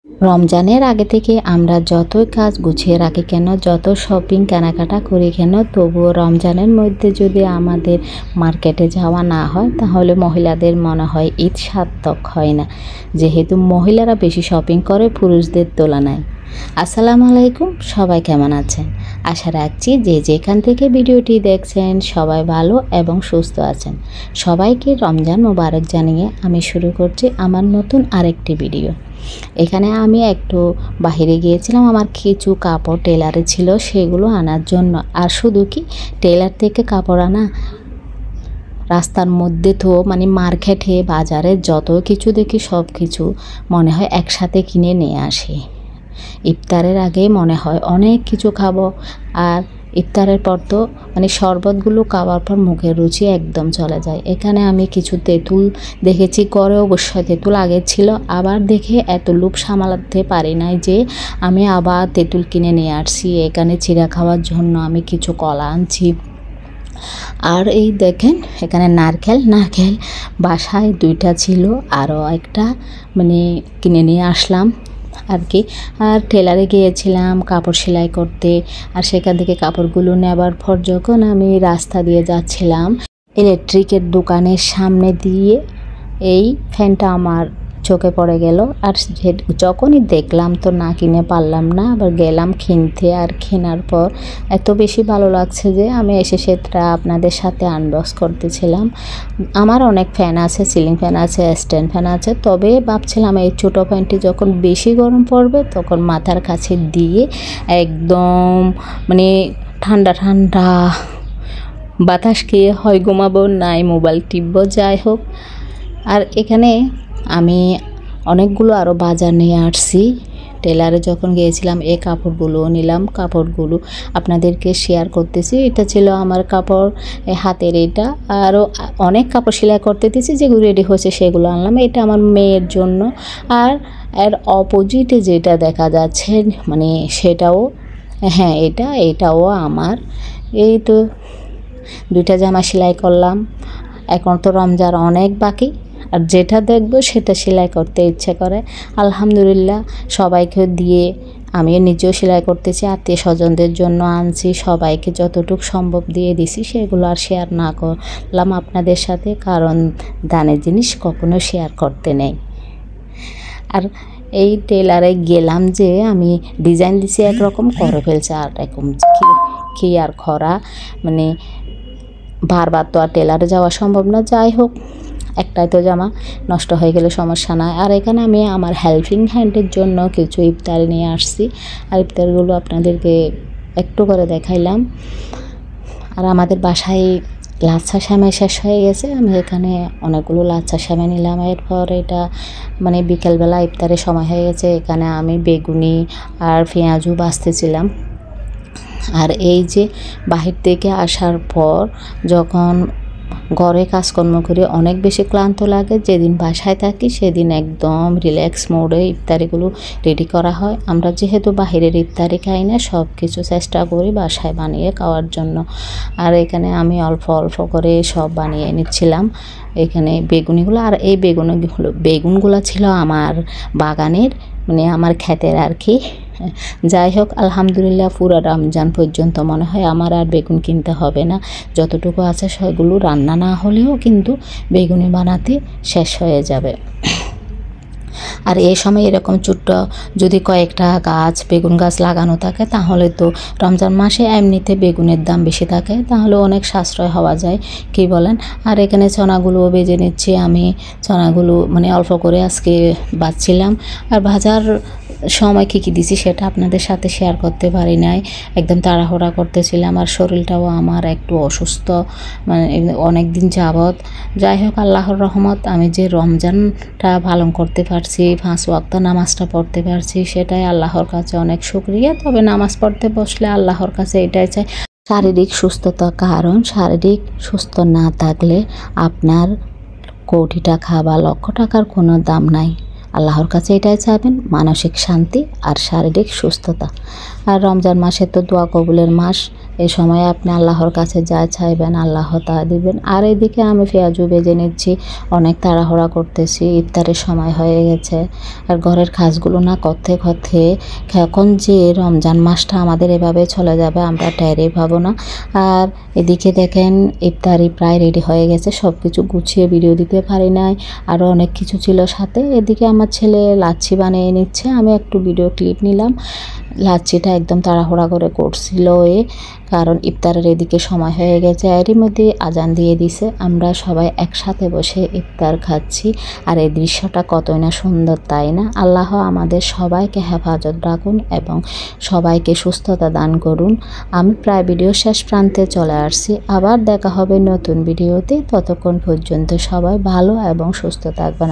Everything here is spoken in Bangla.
রমজানের আগে থেকে আমরা যতই কাজ গুছিয়ে রাখি কেন, যত শপিং কেনাকাটা করি কেন, তবুও রমজানের মধ্যে যদি আমাদের মার্কেটে যাওয়া না হয় তাহলে মহিলাদের মনে হয় ঈদ সার্থক হয় না, যেহেতু মহিলারা বেশি শপিং করে পুরুষদের তুলনায়। আসসালামু আলাইকুম, সবাই কেমন আছেন? আশা রাখছি যে যেখান থেকে ভিডিওটি দেখছেন সবাই ভালো এবং সুস্থ আছেন। সবাইকে রমজান মোবারক জানিয়ে আমি শুরু করছি আমার নতুন আরেকটি ভিডিও। এখানে আমি একটু বাইরে গিয়েছিলাম, আমার কিছু কাপড় টেলারে ছিল সেগুলো আনার জন্য। আর শুধু কি টেলার থেকে কাপড় আনা, রাস্তার মধ্যে তো মানে মার্কেটে বাজারে যত কিছু দেখি সব কিছু মনে হয় একসাথে কিনে নিয়ে আসি। ইফতারের আগে মনে হয় অনেক কিছু খাবো, আর ইফতারের পর তো মানে শরবতগুলো খাওয়ার পর মুখের রুচি একদম চলে যায়। এখানে আমি কিছু তেঁতুল দেখেছি, করে অবশ্যই তেঁতুল আগে ছিল, আবার দেখে এত লোভ সামলাতে পারি নাই যে আমি আবার তেঁতুল কিনে নিয়ে আসছি। এখানে চিড়া খাওয়ার জন্য আমি কিছু কলা আনছি। আর এই দেখেন এখানে নারকেল বাসায় 2টা ছিল, আরও একটা মানে কিনে নিয়ে আসলাম আর কি। আর টেলারে গিয়েছিলাম কাপড় সেলাই করতে, আর সেখান থেকে কাপড়গুলো নেবার পর যখন আমি রাস্তা দিয়ে যাচ্ছিলাম, ইলেকট্রিকের দোকানের সামনে দিয়ে এই ফ্যানটা আমার চোখে পড়ে গেল। আর যখনই দেখলাম তো না কিনে পারলাম না, আবার গেলাম কিনতে। আর কেনার পর এত বেশি ভালো লাগছে যে আমি এসে সেটা আপনাদের সাথে আনবক্স করতেছিলাম। আমার অনেক ফ্যান আছে, সিলিং ফ্যান আছে, স্ট্যান্ড ফ্যান আছে, তবে ভাবছিলাম এই ছোটো ফ্যানটি যখন বেশি গরম পড়বে তখন মাথার কাছে দিয়ে একদম মানে ঠান্ডা ঠান্ডা বাতাস খেয়ে হয় ঘুমাবো, নাই মোবাইল টিপবো, যাই হোক। আর এখানে আমি অনেকগুলো আরও বাজার নিয়ে আসছি। টেলারে যখন গিয়েছিলাম এই কাপড়গুলো নিলাম, কাপড়গুলো আপনাদেরকে শেয়ার করতেছি। এটা ছিল আমার কাপড় হাতের, এটা আরও অনেক কাপড় সেলাই করতে দিয়েছি, যেগুলো রেডি হয়েছে সেগুলো আনলাম। এটা আমার মেয়ের জন্য। আর এর অপোজিটে যেটা দেখা যাচ্ছে মানে সেটাও, হ্যাঁ এটাও আমার। এই তো 2টা জামা সেলাই করলাম। এখন তো রমজান অনেক বাকি, আর যেটা দেখবো সেটা সেলাই করতে ইচ্ছে করে। আলহামদুলিল্লাহ সবাইকে দিয়ে আমিও নিজেও সেলাই করতেছি, আত্মীয় স্বজনদের জন্য আনছি, সবাইকে যতটুকু সম্ভব দিয়ে দিছি। সেগুলো আর শেয়ার না করলাম আপনাদের সাথে, কারণ দানের জিনিস কখনো শেয়ার করতে নেই। আর এই টেলারে গেলাম যে আমি ডিজাইন দিছি একরকম, করে ফেলছে আর এরকম কি আর করা, মানে বারবার তো আর টেলারে যাওয়া সম্ভব না। যাই হোক, একটাই তো জামা, নষ্ট হয়ে গেলে সমস্যা নয়। আর এখানে আমি আমার হেল্পিং হ্যান্ডের জন্য কিছু ইফতারি নিয়ে আসছি, আর ইফতারগুলো আপনাদেরকে একটু করে দেখাইলাম। আর আমাদের বাসায় লাচ্ছা সেমাই শেষ হয়ে গেছে, আমি এখানে অনেকগুলো লাচ্ছা সেমাই নিলাম। এরপর এটা মানে বিকেলবেলা ইফতারের সময় হয়ে গেছে, এখানে আমি বেগুনি আর পেঁয়াজু ভাজতেছিলাম। আর এই যে বাহির থেকে আসার পর যখন ঘরে কাজকর্ম করে অনেক বেশি ক্লান্ত লাগে, যেদিন বাসায় থাকি সেদিন একদম রিল্যাক্স মোডে ইফতারিগুলো রেডি করা হয়। আমরা যেহেতু বাহিরের ইফতারি খাই না, সব কিছু চেষ্টা করি বাসায় বানিয়ে খাওয়ার জন্য। আর এখানে আমি অল্প অল্প করে সব বানিয়ে নিচ্ছিলাম এখানে বেগুনিগুলো। আর এই বেগুনগুলো ছিল আমার বাগানের, মানে আমার ক্ষেতের আর কি। যাই হোক, আলহামদুলিল্লাহ পুরো রমজান পর্যন্ত মনে হয় আমার আর বেগুন কিনতে হবে না। যতটুকু আছে সেগুলো রান্না না হলেও কিন্তু বেগুনি বানাতে শেষ হয়ে যাবে। আর এই সময় এরকম ছোট্ট যদি কয়েকটা গাছ বেগুন গাছ লাগানো থাকে তাহলে তো রমজান মাসে এমনিতে বেগুনের দাম বেশি থাকে, তাহলে অনেক সাশ্রয় হওয়া যায়, কি বলেন? আর এখানে চনাগুলোও ভেজে নিচ্ছি আমি। চনাগুলো মানে অল্প করে আজকে বাছছিলাম। আর ভাজার সময় কী দিছি সেটা আপনাদের সাথে শেয়ার করতে পারি নাই, একদম তাড়াহুড়া করতেছিলাম। আর শরীরটাও আমার একটু অসুস্থ, মানে অনেক দিন যাবৎ। যাই হোক, আল্লাহর রহমত আমি যে রমজানটা পালন করতে পারছি, 5 ওয়াক্ত নামাজটা পড়তে পারছি, সেটাই আল্লাহর কাছে অনেক শুকরিয়া। তবে নামাজ পড়তে বসলে আল্লাহর কাছে এটাই চাই শারীরিক সুস্থতা, কারণ শারীরিক সুস্থ না থাকলে আপনার কোটি টাকা বা লক্ষ টাকার কোনো দাম নাই। আল্লাহর কাছে এটাই চাইবেন, মানসিক শান্তি আর শারীরিক সুস্থতা। আর রমজান মাসে তো দোয়া কবুলের মাস, এই সময় আপনি আল্লাহর কাছে যা চাইবেন আল্লাহ তা দিবেন। আর এদিকে আমি পেঁয়াজু ভেজে নিচ্ছি, অনেক তাড়াহুড়া করতেছি, ইফতারের সময় হয়ে গেছে। আর ঘরের কাজগুলো না করতে করতে এখন যে রমজান মাসটা আমাদের এভাবে চলে যাবে আমরা টেরই পাবো না। আর এদিকে দেখেন ইফতারি প্রায় রেডি হয়ে গেছে, সব কিছু গুছিয়ে ভিডিও দিতে পারি নাই, আরও অনেক কিছু ছিল সাথে। এদিকে আমার ছেলে লাচ্ছি বানিয়ে নিচ্ছে, আমি একটু ভিডিও ক্লিপ নিলাম। লাচ্ছিটা একদম তাড়াহুড়া করে করছিল কারণ ইফতারের এদিকে সময় হয়ে গেছে। এরই মধ্যে আজান দিয়ে দিছে, আমরা সবাই একসাথে বসে ইফতার খাচ্ছি। আর এই দৃশ্যটা কতই না সুন্দর, তাই না? আল্লাহ আমাদের সবাইকে হেফাজত রাখুন এবং সবাইকে সুস্থতা দান করুন। আমি প্রায় ভিডিও শেষ প্রান্তে চলে আসছি, আবার দেখা হবে নতুন ভিডিওতে। ততক্ষণ পর্যন্ত সবাই ভালো এবং সুস্থ থাকবেন।